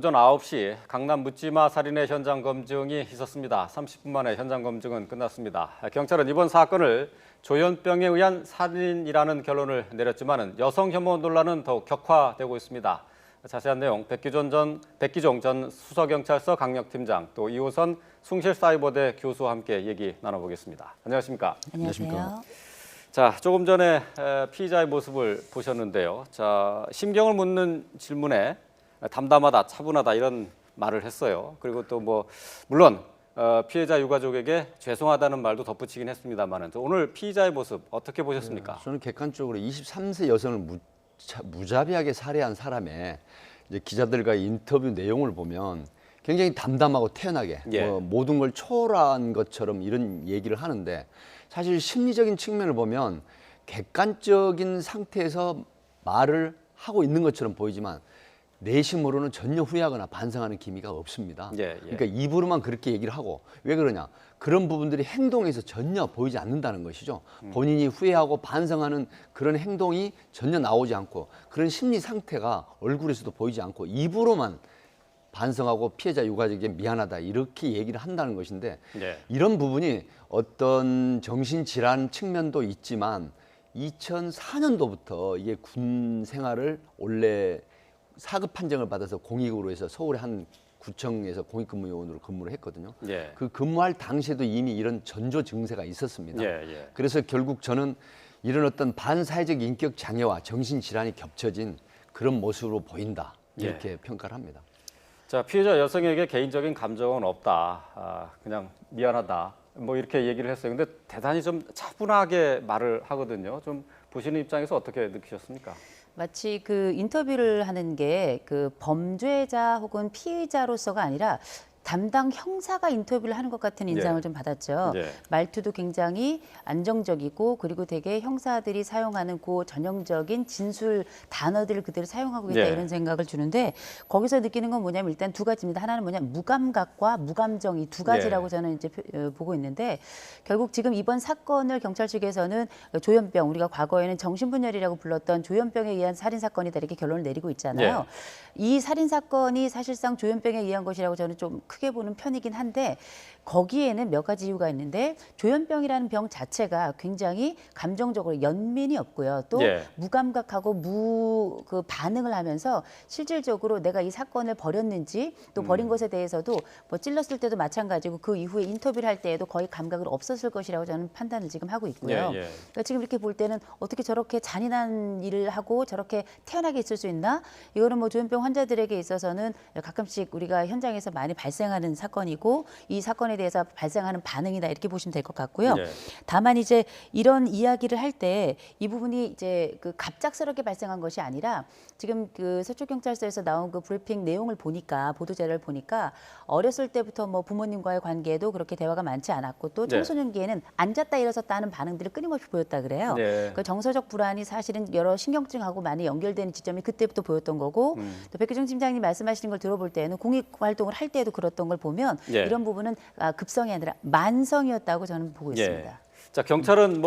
오전 9시 강남 묻지마 살인의 현장 검증이 있었습니다. 30분 만에 현장 검증은 끝났습니다. 경찰은 이번 사건을 조현병에 의한 살인이라는 결론을 내렸지만 여성 혐오 논란은 더욱 격화되고 있습니다. 자세한 내용 백기종 전 수서경찰서 강력팀장 또 이호선 숭실사이버대 교수와 함께 얘기 나눠보겠습니다. 안녕하십니까? 안녕하세요. 자, 조금 전에 피의자의 모습을 보셨는데요. 자, 심경을 묻는 질문에 담담하다, 차분하다 이런 말을 했어요. 그리고 또 물론 피해자 유가족에게 죄송하다는 말도 덧붙이긴 했습니다만 오늘 피의자의 모습 어떻게 보셨습니까? 저는 객관적으로 23세 여성을 무자비하게 살해한 사람의 이제 기자들과 인터뷰 내용을 보면 굉장히 담담하고 태연하게 예. 모든 걸 초월한 것처럼 이런 얘기를 하는데 사실 심리적인 측면을 보면 객관적인 상태에서 말을 하고 있는 것처럼 보이지만 내심으로는 전혀 후회하거나 반성하는 기미가 없습니다. 예. 그러니까 입으로만 그렇게 얘기를 하고 왜 그러냐? 그런 부분들이 행동에서 전혀 보이지 않는다는 것이죠. 본인이 후회하고 반성하는 그런 행동이 전혀 나오지 않고 그런 심리 상태가 얼굴에서도 보이지 않고 입으로만 반성하고 피해자 유가족에게 미안하다 이렇게 얘기를 한다는 것인데 예. 이런 부분이 어떤 정신질환 측면도 있지만 2004년도부터 이게 군 생활을 원래 사급 판정을 받아서 공익으로 해서 서울의 한 구청에서 공익근무요원으로 근무를 했거든요. 예. 그 근무할 당시에도 이미 이런 전조 증세가 있었습니다. 예. 그래서 결국 저는 이런 어떤 반사회적 인격 장애와 정신질환이 겹쳐진 그런 모습으로 보인다 이렇게 평가를 합니다. 자, 피해자 여성에게 개인적인 감정은 없다. 그냥 미안하다. 이렇게 얘기를 했어요. 근데 대단히 좀 차분하게 말을 하거든요. 좀 보시는 입장에서 어떻게 느끼셨습니까? 마치 그 인터뷰를 하는 게 그 범죄자 혹은 피의자로서가 아니라 담당 형사가 인터뷰를 하는 것 같은 인상을 예. 좀 받았죠. 예. 말투도 굉장히 안정적이고 그리고 되게 형사들이 사용하는 그 전형적인 진술 단어들을 그대로 사용하고 있다 예. 이런 생각을 주는데 거기서 느끼는 건 뭐냐면 일단 두 가지입니다. 하나는 뭐냐면 무감각과 무감정 이 두 가지라고 예. 저는 이제 보고 있는데 결국 지금 이번 사건을 경찰 측에서는 조현병 우리가 과거에는 정신분열이라고 불렀던 조현병에 의한 살인 사건이다 이렇게 결론을 내리고 있잖아요. 이 살인 사건이 사실상 조현병에 의한 것이라고 저는 좀 크게 보는 편이긴 한데 거기에는 몇 가지 이유가 있는데 조현병이라는 병 자체가 굉장히 감정적으로 연민이 없고요. 또 예. 무감각하고 그 반응을 하면서 실질적으로 내가 이 사건을 벌였는지 또 벌인 것에 대해서도 찔렀을 때도 마찬가지고 그 이후에 인터뷰를 할 때에도 거의 감각을 없었을 것이라고 저는 판단을 지금 하고 있고요. 예. 그러니까 지금 이렇게 볼 때는 어떻게 저렇게 잔인한 일을 하고 저렇게 태연하게 있을 수 있나? 이거는 조현병 환자들에게 있어서는 가끔씩 우리가 현장에서 많이 발생하는 사건이고 이 사건에 대해서 발생하는 반응이다 이렇게 보시면 될 것 같고요. 예. 다만 이제 이런 이야기를 할 때 이 부분이 이제 그 갑작스럽게 발생한 것이 아니라 지금 그 서초경찰서에서 나온 그 브리핑 내용을 보니까 보도 자료를 보니까 어렸을 때부터 부모님과의 관계도 그렇게 대화가 많지 않았고 또 청소년기에는 앉았다 일어섰다 하는 반응들을 끊임없이 보였다 그래요. 네. 그 정서적 불안이 사실은 여러 신경증하고 많이 연결되는 지점이 그때부터 보였던 거고 또 백기종 팀장님 말씀하시는 걸 들어볼 때는 공익 활동을 할 때도 그랬던 걸 보면 예. 이런 부분은 급성이 아니라 만성이었다고 저는 보고 있습니다. 자, 경찰은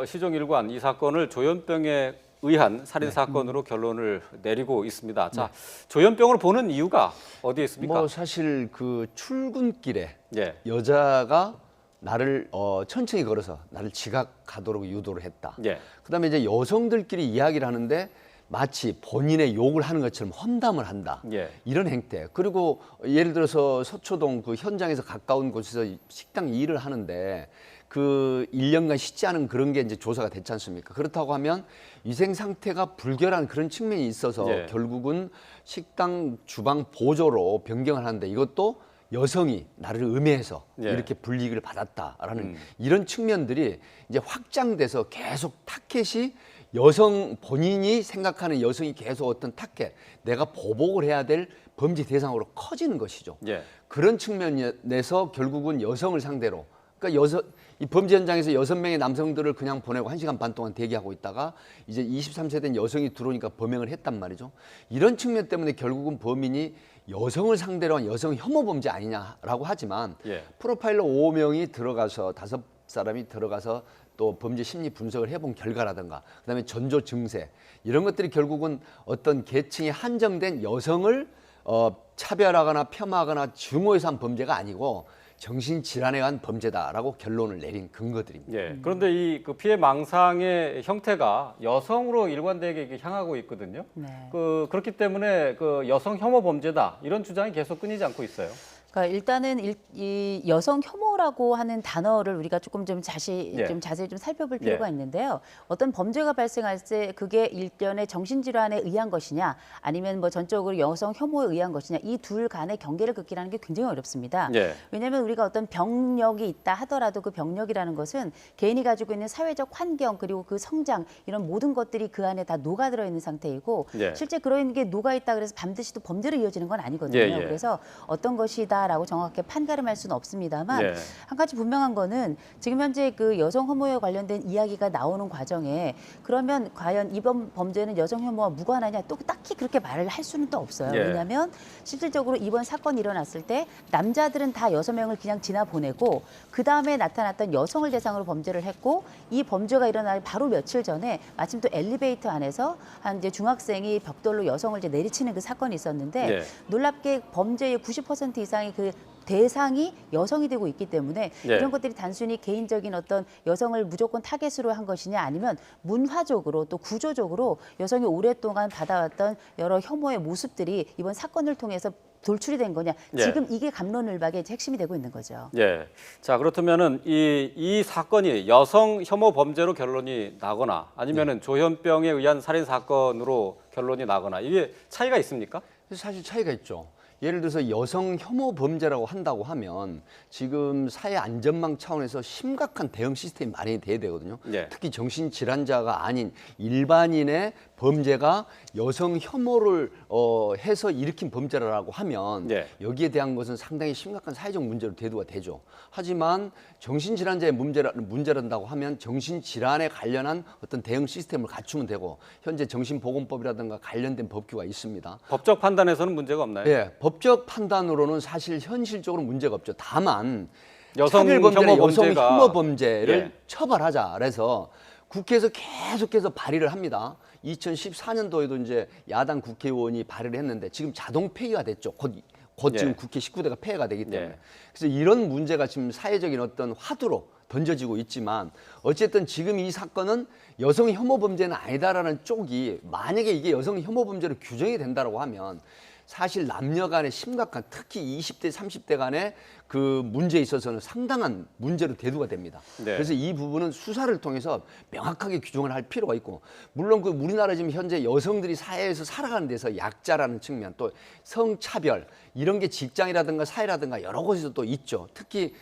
시종일관 이 사건을 조현병에 의한 살인 사건으로 결론을 내리고 있습니다. 자, 조현병으로 보는 이유가 어디에 있습니까? 사실 그 출근길에 예. 여자가 나를 천천히 걸어서 나를 지각하도록 유도를 했다. 예. 그다음에 이제 여성들끼리 이야기를 하는데 마치 본인의 욕을 하는 것처럼 험담을 한다. 예. 이런 행태. 그리고 예를 들어서 서초동 그 현장에서 가까운 곳에서 식당 일을 하는데 그 1년간 쉬지 않은 그런 게 이제 조사가 됐지 않습니까? 그렇다고 하면 위생 상태가 불결한 그런 측면이 있어서 예. 결국은 식당 주방 보조로 변경을 하는데 이것도 여성이 나를 음해해서 예. 이렇게 불이익을 받았다라는 이런 측면들이 이제 확장돼서 계속 타켓이 여성 본인이 생각하는 여성이 계속 어떤 타켓 내가 보복을 해야 될 범죄 대상으로 커지는 것이죠. 예. 그런 측면에서 결국은 여성을 상대로 그러니까 이 범죄 현장에서 6명의 남성들을 그냥 보내고 1시간 반 동안 대기하고 있다가 이제 23세 된 여성이 들어오니까 범행을 했단 말이죠. 이런 측면 때문에 결국은 범인이 여성을 상대로 한 여성 혐오 범죄 아니냐라고 하지만 예. 프로파일러 5명이 들어가서 5사람이 들어가서 또 범죄 심리 분석을 해본 결과라든가 그다음에 전조 증세 이런 것들이 결국은 어떤 계층이 한정된 여성을 차별하거나 폄하하거나 증오해서 한 범죄가 아니고 정신질환에 의한 범죄다라고 결론을 내린 근거들입니다. 예. 그런데 이 그 피해 망상의 형태가 여성으로 일관되게 이렇게 향하고 있거든요. 네. 그렇기 때문에 그 여성 혐오 범죄다 이런 주장이 계속 끊이지 않고 있어요. 그러니까 일단은 이 여성 혐오라고 하는 단어를 우리가 조금 좀 자세히 예. 좀 살펴볼 필요가 있는데요. 어떤 범죄가 발생할 때 그게 일련의 정신질환에 의한 것이냐, 아니면 뭐 전적으로 여성 혐오에 의한 것이냐, 이 둘 간의 경계를 긋기라는 게 굉장히 어렵습니다. 예. 왜냐하면 우리가 어떤 병력이 있다 하더라도 그 병력이라는 것은 개인이 가지고 있는 사회적 환경 그리고 그 성장 이런 모든 것들이 그 안에 다 녹아들어 있는 상태이고 예. 실제 그런 게 녹아 있다 그래서 반드시 또 범죄로 이어지는 건 아니거든요. 예, 예. 그래서 어떤 것이다 라고 정확하게 판가름할 수는 없습니다만 예. 한 가지 분명한 거는 지금 현재 그 여성 혐오에 관련된 이야기가 나오는 과정에 그러면 과연 이번 범죄는 여성 혐오와 무관하냐 또 딱히 그렇게 말을 할 수는 또 없어요. 예. 왜냐하면 실질적으로 이번 사건이 일어났을 때 남자들은 다 6명을 그냥 지나보내고 그 다음에 나타났던 여성을 대상으로 범죄를 했고 이 범죄가 일어날 바로 며칠 전에 마침 또 엘리베이터 안에서 한 이제 중학생이 벽돌로 여성을 이제 내리치는 그 사건이 있었는데 예. 놀랍게 범죄의 90% 이상이 그 대상이 여성이 되고 있기 때문에 예. 이런 것들이 단순히 개인적인 어떤 여성을 무조건 타겟으로 한 것이냐 아니면 문화적으로 또 구조적으로 여성이 오랫동안 받아왔던 여러 혐오의 모습들이 이번 사건을 통해서 돌출이 된 거냐. 예. 지금 이게 갑론을박의 핵심이 되고 있는 거죠. 예. 자, 그렇다면은 이 사건이 여성 혐오 범죄로 결론이 나거나 아니면은 조현병에 의한 살인 사건으로 결론이 나거나 이게 차이가 있습니까? 사실 차이가 있죠. 예를 들어서 여성 혐오 범죄라고 한다고 하면 지금 사회 안전망 차원에서 심각한 대응 시스템이 마련이 돼야 되거든요. 예. 특히 정신질환자가 아닌 일반인의 범죄가 여성 혐오를 해서 일으킨 범죄라고 하면 예. 여기에 대한 것은 상당히 심각한 사회적 문제로 대두가 되죠. 하지만 정신질환자의 문제란다고 하면 정신질환에 관련한 어떤 대응 시스템을 갖추면 되고 현재 정신보건법이라든가 관련된 법규가 있습니다. 법적 판단에서는 문제가 없나요? 예, 법적 판단으로는 사실 현실적으로 문제가 없죠. 다만 여성 차별범죄나 혐오 여성 범죄가- 혐오 범죄를 예. 처벌하자. 그래서 국회에서 계속해서 발의를 합니다. 2014년도에도 이제 야당 국회의원이 발의를 했는데 지금 자동 폐기가 됐죠. 곧 예. 지금 국회 19대가 폐회가 되기 때문에. 예. 그래서 이런 문제가 지금 사회적인 어떤 화두로 던져지고 있지만 어쨌든 지금 이 사건은 여성 혐오 범죄는 아니다라는 쪽이 만약에 이게 여성 혐오 범죄로 규정이 된다고 하면 사실 남녀 간의 심각한 특히 20대, 30대 간의 그 문제에 있어서는 상당한 문제로 대두가 됩니다. 네. 그래서 이 부분은 수사를 통해서 명확하게 규정을 할 필요가 있고 물론 그 우리나라 지금 현재 여성들이 사회에서 살아가는 데서 약자라는 측면 또 성차별 이런 게 직장이라든가 사회라든가 여러 곳에서 또 있죠. 특히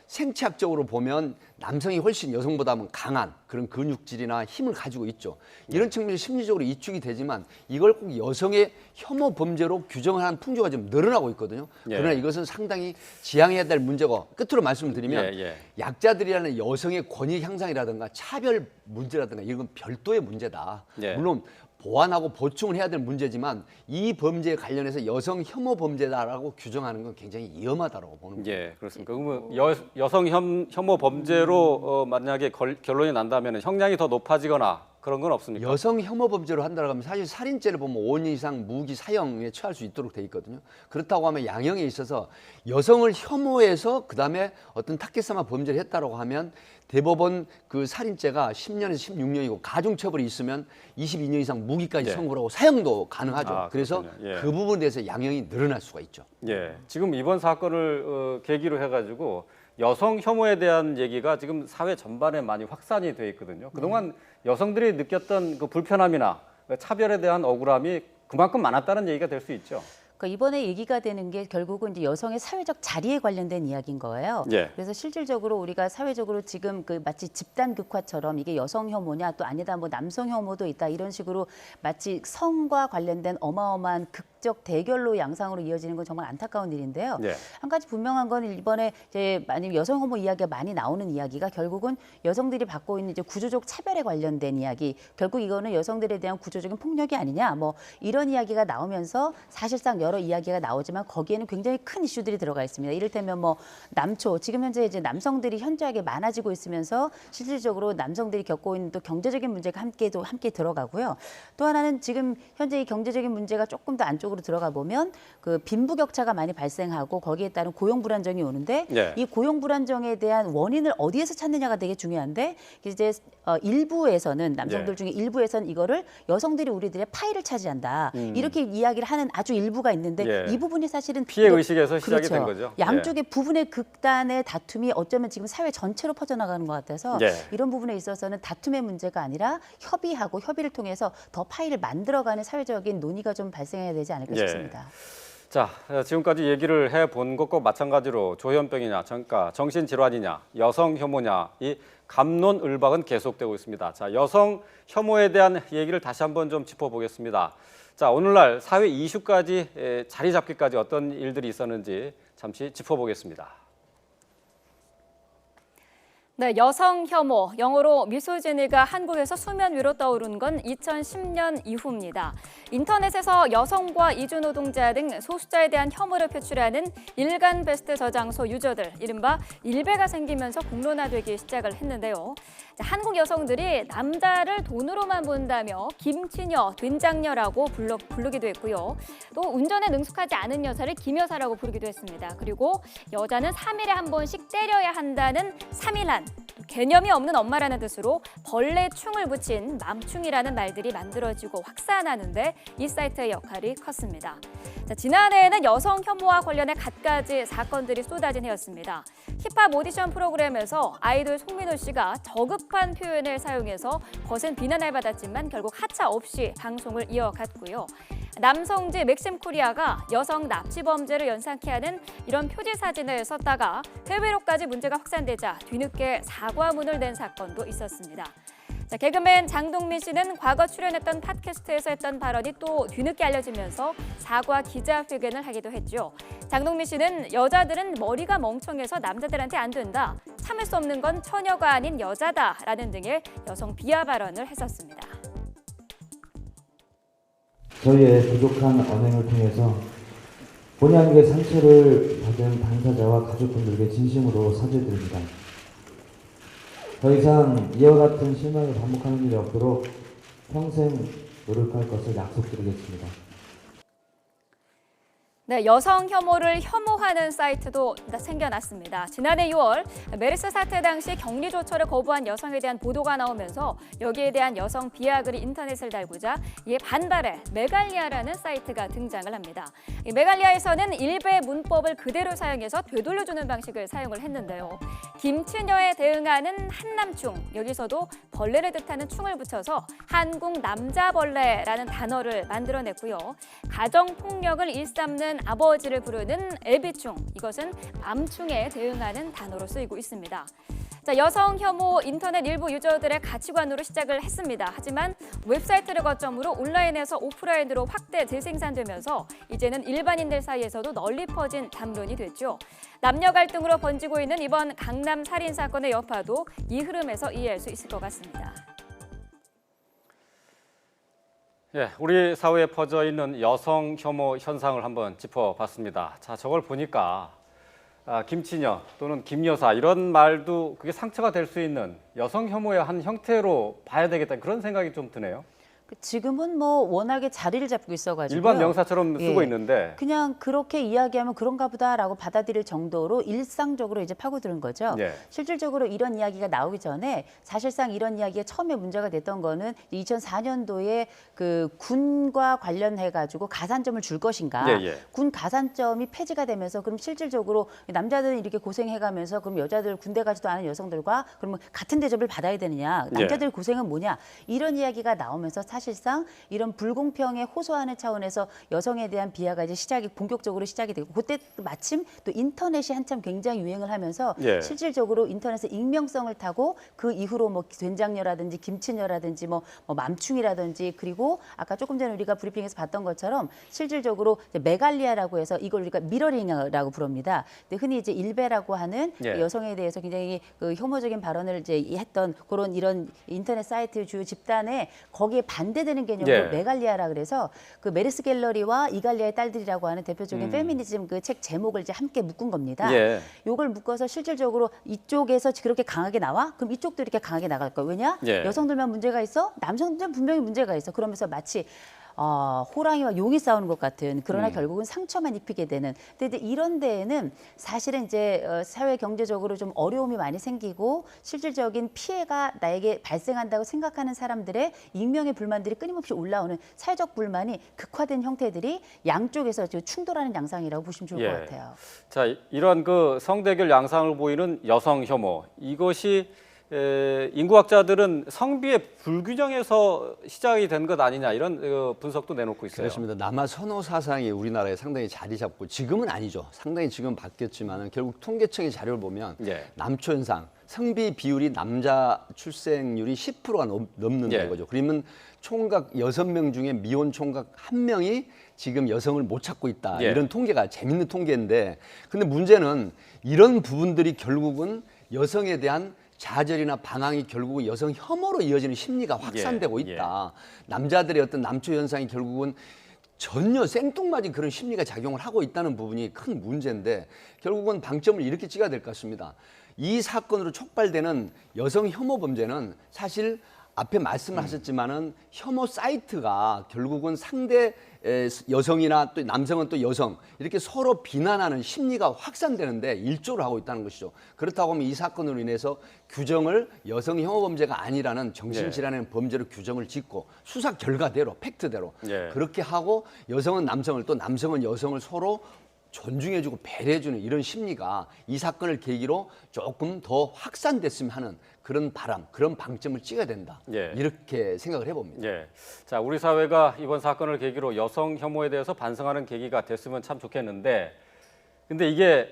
생체학적으로 보면 남성이 훨씬 여성보다는 강한 그런 근육질이나 힘을 가지고 있죠. 이런 측면에서 심리적으로 이축이 되지만 이걸 꼭 여성의 혐오 범죄로 규정을 하는 풍조가 좀 늘어나고 있거든요. 예. 그러나 이것은 상당히 지양해야 될 문제고 끝으로 말씀드리면 예, 예. 약자들이라는 여성의 권익 향상이라든가 차별 문제라든가 이건 별도의 문제다. 예. 물론 보완하고 보충을 해야 될 문제지만 이 범죄에 관련해서 여성 혐오 범죄다라고 규정하는 건 굉장히 위험하다고 보는 거예요. 예, 그렇습니까? 그러면 여성 혐오 범죄로 만약에 결론이 난다면 형량이 더 높아지거나 그런 건 없습니까? 여성 혐오 범죄로 한다고 하면 사실 살인죄를 보면 5년 이상 무기 사형에 처할 수 있도록 돼 있거든요. 그렇다고 하면 양형에 있어서 여성을 혐오해서 그다음에 어떤 타겟 삼아 범죄를 했다라고 하면 대법원 그 살인죄가 10년에서 16년이고 가중처벌이 있으면 22년 이상 무기까지 예. 선고를 하고 사형도 가능하죠. 아, 그래서 그렇군요. 예. 그 부분에 대해서 양형이 늘어날 수가 있죠. 예, 지금 이번 사건을 계기로 해가지고 여성 혐오에 대한 얘기가 지금 사회 전반에 많이 확산이 돼 있거든요. 그동안 여성들이 느꼈던 그 불편함이나 차별에 대한 억울함이 그만큼 많았다는 얘기가 될 수 있죠. 그러니까 이번에 얘기가 되는 게 결국은 이제 여성의 사회적 자리에 관련된 이야기인 거예요. 예. 그래서 실질적으로 우리가 사회적으로 지금 그 마치 집단 극화처럼 이게 여성 혐오냐 또 아니다 뭐 남성 혐오도 있다 이런 식으로 마치 성과 관련된 어마어마한 극적 대결로 양상으로 이어지는 건 정말 안타까운 일인데요. 예. 한 가지 분명한 건 이번에 이제 많이 여성 혐오 이야기가 많이 나오는 이야기가 결국은 여성들이 받고 있는 이제 구조적 차별에 관련된 이야기. 결국 이거는 여성들에 대한 구조적인 폭력이 아니냐 뭐 이런 이야기가 나오면서 사실상 여러 이야기가 나오지만 거기에는 굉장히 큰 이슈들이 들어가 있습니다. 이를테면 뭐 남초 지금 현재 이제 남성들이 현저하게 많아지고 있으면서 실질적으로 남성들이 겪고 있는 또 경제적인 문제가 함께 들어가고요. 또 하나는 지금 현재 이 경제적인 문제가 조금 더 안쪽으로 쪽으로 들어가 보면 그 빈부격차가 많이 발생하고 거기에 따른 고용 불안정이 오는데 예. 이 고용 불안정에 대한 원인을 어디에서 찾느냐가 되게 중요한데 이제 일부에서는 남성들 예. 중에 일부에서는 이거를 여성들이 우리들의 파일을 차지한다 이렇게 이야기를 하는 아주 일부가 있는데 예. 이 부분이 사실은 피해 의식에서 시작이 그렇죠. 된 거죠. 양쪽의 부분의 극단의 다툼이 어쩌면 지금 사회 전체로 퍼져나가는 것 같아서 예. 이런 부분에 있어서는 다툼의 문제가 아니라 협의하고 협의를 통해서 더 파일을 만들어가는 사회적인 논의가 좀 발생해야 되지 않을까 예. 싶습니다. 자, 지금까지 얘기를 해본 것과 마찬가지로 조현병이냐, 그러니까 정신질환이냐, 여성 혐오냐, 이 갑론을박은 계속되고 있습니다. 자, 여성 혐오에 대한 얘기를 다시 한번 좀 짚어보겠습니다. 자, 오늘날 사회 이슈까지 자리 잡기까지 어떤 일들이 있었는지 잠시 짚어보겠습니다. 네, 여성 혐오, 영어로 미소지니가 한국에서 수면 위로 떠오른 건 2010년 이후입니다. 인터넷에서 여성과 이주 노동자 등 소수자에 대한 혐오를 표출하는 일간 베스트 저장소 유저들, 이른바 일베가 생기면서 공론화되기 시작을 했는데요. 한국 여성들이 남자를 돈으로만 본다며 김치녀, 된장녀라고 부르기도 했고요. 또 운전에 능숙하지 않은 여자를 김여사라고 부르기도 했습니다. 그리고 여자는 3일에 한 번씩 때려야 한다는 3일한, 개념이 없는 엄마라는 뜻으로 벌레 충을 붙인 맘충이라는 말들이 만들어지고 확산하는데 이 사이트의 역할이 컸습니다. 자, 지난해에는 여성 혐오와 관련해 갖가지 사건들이 쏟아진 해였습니다. 힙합 오디션 프로그램에서 아이돌 송민호 씨가 저급한 표현을 사용해서 거센 비난을 받았지만 결국 하차 없이 방송을 이어갔고요. 남성지 맥심코리아가 여성 납치 범죄를 연상케 하는 이런 표지 사진을 썼다가 해외로까지 문제가 확산되자 뒤늦게 사과문을 낸 사건도 있었습니다. 자, 개그맨 장동민 씨는 과거 출연했던 팟캐스트에서 했던 발언이 또 뒤늦게 알려지면서 사과 기자회견을 하기도 했죠. 장동민 씨는 여자들은 머리가 멍청해서 남자들한테 안 된다. 참을 수 없는 건 처녀가 아닌 여자다라는 등의 여성 비하 발언을 했었습니다. 저희의 부족한 언행을 통해서 본의 아니게 상처를 받은 당사자와 가족분들에게 진심으로 사죄드립니다. 더 이상 이와 같은 실망을 반복하는 일이 없도록 평생 노력할 것을 약속드리겠습니다. 네, 여성 혐오를 혐오하는 사이트도 생겨났습니다. 지난해 6월 메르스 사태 당시 격리 조처를 거부한 여성에 대한 보도가 나오면서 여기에 대한 여성 비하글이 인터넷을 달구자 이에 반발해 메갈리아라는 사이트가 등장을 합니다. 이 메갈리아에서는 일베 문법을 그대로 사용해서 되돌려주는 방식을 사용을 했는데요. 김치녀에 대응하는 한남충, 여기서도 벌레를 뜻하는 충을 붙여서 한국 남자벌레라는 단어를 만들어냈고요. 가정폭력을 일삼는 아버지를 부르는 애비충, 이것은 맘충에 대응하는 단어로 쓰이고 있습니다. 자, 여성 혐오 인터넷 일부 유저들의 가치관으로 시작을 했습니다. 하지만 웹사이트를 거점으로 온라인에서 오프라인으로 확대 재생산되면서 이제는 일반인들 사이에서도 널리 퍼진 담론이 됐죠. 남녀 갈등으로 번지고 있는 이번 강남 살인 사건의 여파도 이 흐름에서 이해할 수 있을 것 같습니다. 예, 우리 사회에 퍼져 있는 여성 혐오 현상을 한번 짚어봤습니다. 자, 저걸 보니까 김치녀 또는 김여사 이런 말도 그게 상처가 될 수 있는 여성 혐오의 한 형태로 봐야 되겠다 그런 생각이 좀 드네요. 지금은 뭐 워낙에 자리를 잡고 있어가지고 일반 명사처럼 쓰고 있는데 그냥 그렇게 이야기하면 그런가 보다라고 받아들일 정도로 일상적으로 이제 파고드는 거죠. 예. 실질적으로 이런 이야기가 나오기 전에 사실상 이런 이야기가 처음에 문제가 됐던 거는 2004년도에 그 군과 관련해가지고 가산점을 줄 것인가. 예, 예. 군 가산점이 폐지가 되면서 그럼 실질적으로 남자들은 이렇게 고생해가면서 그럼 여자들 군대 가지도 않은 여성들과 그러면 같은 대접을 받아야 되느냐. 남자들 고생은 뭐냐. 이런 이야기가 나오면서 사실상 이런 불공평에 호소하는 차원에서 여성에 대한 비하가 이제 본격적으로 시작이 되고 그때 마침 또 인터넷이 한참 굉장히 유행을 하면서 예. 실질적으로 인터넷의 익명성을 타고 그 이후로 뭐 된장녀라든지 김치녀라든지 뭐 맘충이라든지 그리고 아까 조금 전에 우리가 브리핑에서 봤던 것처럼 실질적으로 이제 메갈리아라고 해서 이걸 우리가 미러링이라고 부릅니다. 근데 흔히 이제 일베라고 하는 예. 여성에 대해서 굉장히 그 혐오적인 발언을 이제 했던 그런 이런 인터넷 사이트 주요 집단에 거기에 반대되는 개념으로 예. 메갈리아라 그래서 그 메르스 갤러리와 이갈리아의 딸들이라고 하는 대표적인 페미니즘 그 책 제목을 이제 함께 묶은 겁니다. 예. 요걸 묶어서 실질적으로 이쪽에서 그렇게 강하게 나와? 그럼 이쪽도 이렇게 강하게 나갈 거야. 왜냐? 예. 여성들만 문제가 있어? 남성들은 분명히 문제가 있어. 그러면서 마치 호랑이와 용이 싸우는 것 같은 그러나 결국은 상처만 입히게 되는. 근데 이런 데에는 사실은 이제 사회 경제적으로 좀 어려움이 많이 생기고 실질적인 피해가 나에게 발생한다고 생각하는 사람들의 익명의 불만들이 끊임없이 올라오는 사회적 불만이 극화된 형태들이 양쪽에서 지금 충돌하는 양상이라고 보시면 좋을 것 같아요. 자, 이런 그 성대결 양상을 보이는 여성 혐오, 이것이 인구학자들은 성비의 불균형에서 시작이 된 것 아니냐 이런 분석도 내놓고 있어요. 그렇습니다. 남아 선호 사상이 우리나라에 상당히 자리 잡고 지금은 아니죠. 상당히 지금 바뀌었지만 결국 통계청의 자료를 보면 예. 남초 현상, 성비 비율이 남자 출생률이 10%가 넘는다 예. 이거죠. 그러면 총각 6명 중에 미혼 총각 1명이 지금 여성을 못 찾고 있다. 예. 이런 통계가 재밌는 통계인데 근데 문제는 이런 부분들이 결국은 여성에 대한 좌절이나 방황이 결국은 여성 혐오로 이어지는 심리가 확산되고 예, 있다. 남자들의 어떤 남초 현상이 결국은 전혀 생뚱맞은 그런 심리가 작용을 하고 있다는 부분이 큰 문제인데 결국은 방점을 이렇게 찍어야 될 것 같습니다. 이 사건으로 촉발되는 여성 혐오 범죄는 사실 앞에 말씀을 하셨지만은 혐오 사이트가 결국은 상대 여성이나 또 남성은 또 여성 이렇게 서로 비난하는 심리가 확산되는데 일조를 하고 있다는 것이죠. 그렇다고 하면 이 사건으로 인해서 규정을 여성 혐오 범죄가 아니라는 정신질환의 범죄로 규정을 짓고 수사 결과대로 팩트대로 예. 그렇게 하고 여성은 남성을 또 남성은 여성을 서로 존중해주고 배려해주는 이런 심리가 이 사건을 계기로 조금 더 확산됐으면 하는 그런 바람, 그런 방점을 찍어야 된다. 예. 이렇게 생각을 해봅니다. 예. 자, 우리 사회가 이번 사건을 계기로 여성 혐오에 대해서 반성하는 계기가 됐으면 참 좋겠는데, 근데 이게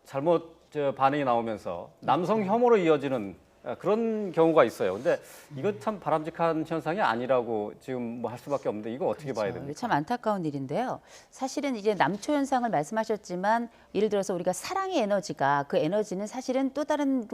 잘못 반응이 나오면서 남성 혐오로 이어지는 그런 경우가 있어요. 근데 이건 참 바람직한 현상이 아니라고 지금 뭐 할 수밖에 없는데 이거 어떻게 봐야 이게 됩니까? 참 안타까운 일인데요. 사실은 이제 남초 현상을 말씀하셨지만 예를 들어서 우리가 사랑의 에너지가 그 에너지는 사실은 또 다른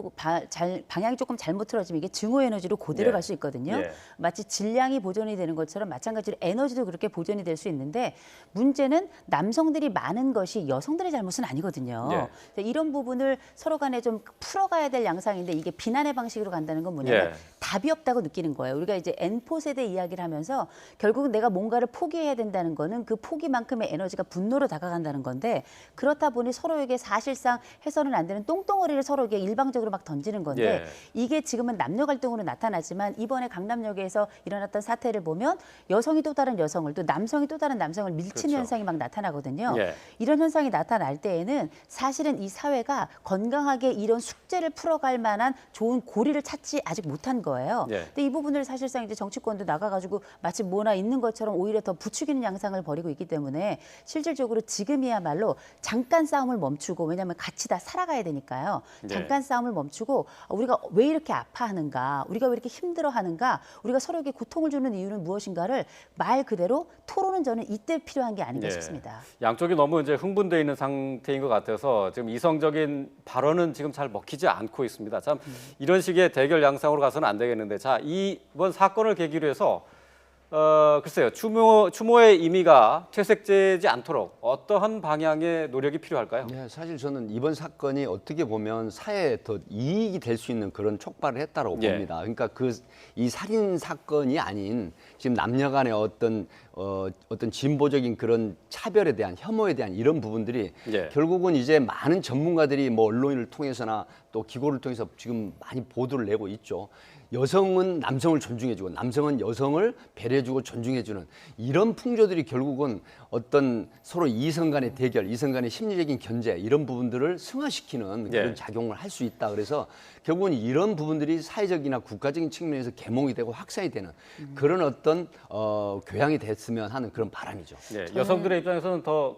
방향이 조금 잘못 틀어지면 이게 증오 에너지로 고대로 예. 갈 수 있거든요. 예. 마치 질량이 보존이 되는 것처럼 마찬가지로 에너지도 그렇게 보존이 될 수 있는데 문제는 남성들이 많은 것이 여성들의 잘못은 아니거든요. 예. 그래서 이런 부분을 서로 간에 좀 풀어가야 될 양상인데 이게 비난의 방식으로 간다는 건 뭐냐면 예. 답이 없다고 느끼는 거예요. 우리가 이제 N포 세대 이야기를 하면서 결국은 내가 뭔가를 포기해야 된다는 거는 그 포기만큼의 에너지가 분노로 다가간다는 건데 그렇다 보니 서로에게 사실상 해서는 안 되는 똥덩어리를 서로에게 일방적으로 막 던지는 건데 예. 이게 지금은 남녀 갈등으로 나타나지만 이번에 강남역에서 일어났던 사태를 보면 여성이 또 다른 여성을 또 남성이 또 다른 남성을 밀치는 그렇죠. 현상이 막 나타나거든요. 예. 이런 현상이 나타날 때에는 사실은 이 사회가 건강하게 이런 숙제를 풀어갈 만한 좋은 고리를 찾지 아직 못한 거예요. 예. 근데 이 부분을 사실상 이제 정치권도 나가가지고 마치 뭐나 있는 것처럼 오히려 더 부추기는 양상을 벌이고 있기 때문에 실질적으로 지금이야말로 잠깐 싸움을 멈추고 왜냐하면 같이 다 살아가야 되니까요. 잠깐 싸움을 멈추고 우리가 왜 이렇게 아파하는가, 우리가 왜 이렇게 힘들어하는가, 우리가 서로에게 고통을 주는 이유는 무엇인가를 말 그대로 토론은 저는 이때 필요한 게 아닌가 예. 싶습니다. 양쪽이 너무 이제 흥분돼 있는 상태인 것 같아서 지금 이성적인 발언은 지금 잘 먹히지 않고 있습니다. 참 이런 식의 대결 양상으로 가서는 안 되겠는데, 자, 이번 사건을 계기로 해서 글쎄요, 추모의 의미가 퇴색되지 않도록 어떠한 방향의 노력이 필요할까요? 네, 사실 저는 이번 사건이 어떻게 보면 사회에 더 이익이 될 수 있는 그런 촉발을 했다고 예. 봅니다. 그러니까 이 살인 사건이 아닌 지금 남녀 간의 어떤 진보적인 그런 차별에 대한 혐오에 대한 이런 부분들이 예. 결국은 이제 많은 전문가들이 뭐 언론을 통해서나 또 기고를 통해서 지금 많이 보도를 내고 있죠. 여성은 남성을 존중해주고 남성은 여성을 배려해주고 존중해주는 이런 풍조들이 결국은 어떤 서로 이성 간의 대결, 이성 간의 심리적인 견제 이런 부분들을 승화시키는 그런 예. 작용을 할 수 있다. 그래서 결국은 이런 부분들이 사회적이나 국가적인 측면에서 계몽이 되고 확산이 되는 그런 어떤 교양이 됐으면 하는 그런 바람이죠. 예, 여성들의 입장에서는 더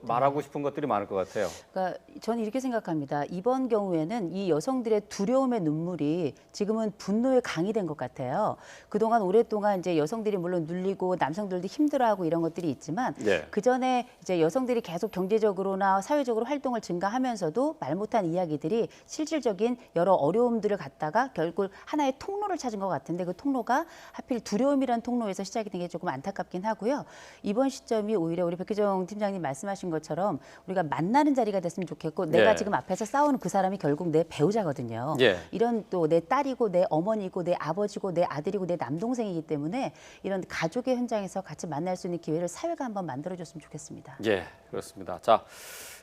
말하고 싶은 것들이 많을 것 같아요. 그러니까 저는 이렇게 생각합니다. 이번 경우에는 이 여성들의 두려움의 눈물이 지금은 분노에 강의된 것 같아요. 그동안 오랫동안 이제 여성들이 물론 눌리고 남성들도 힘들어하고 이런 것들이 있지만 예. 그 전에 이제 여성들이 계속 경제적으로나 사회적으로 활동을 증가하면서도 말 못한 이야기들이 실질적인 여러 어려움들을 갖다가 결국 하나의 통로를 찾은 것 같은데 그 통로가 하필 두려움이라는 통로에서 시작이 된 게 조금 안타깝긴 하고요. 이번 시점이 오히려 우리 백희정 팀장님 말씀하신 것처럼 우리가 만나는 자리가 됐으면 좋겠고 내가 예. 지금 앞에서 싸우는 그 사람이 결국 내 배우자거든요. 예. 이런 또 내 딸이고 내 어머니 어머니이고 내 아버지고 내 아들이고 내 남동생이기 때문에 이런 가족의 현장에서 같이 만날 수 있는 기회를 사회가 한번 만들어줬으면 좋겠습니다. 예, 그렇습니다. 자,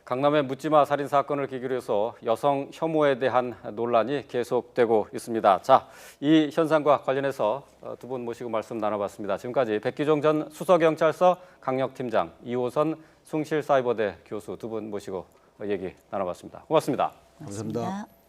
강남의 묻지마 살인 사건을 계기로 해서 여성 혐오에 대한 논란이 계속되고 있습니다. 자, 이 현상과 관련해서 두 분 모시고 말씀 나눠봤습니다. 지금까지 백기종 전 수서경찰서 강력팀장, 이호선 숭실사이버대 교수 두 분 모시고 얘기 나눠봤습니다. 고맙습니다. 고맙습니다.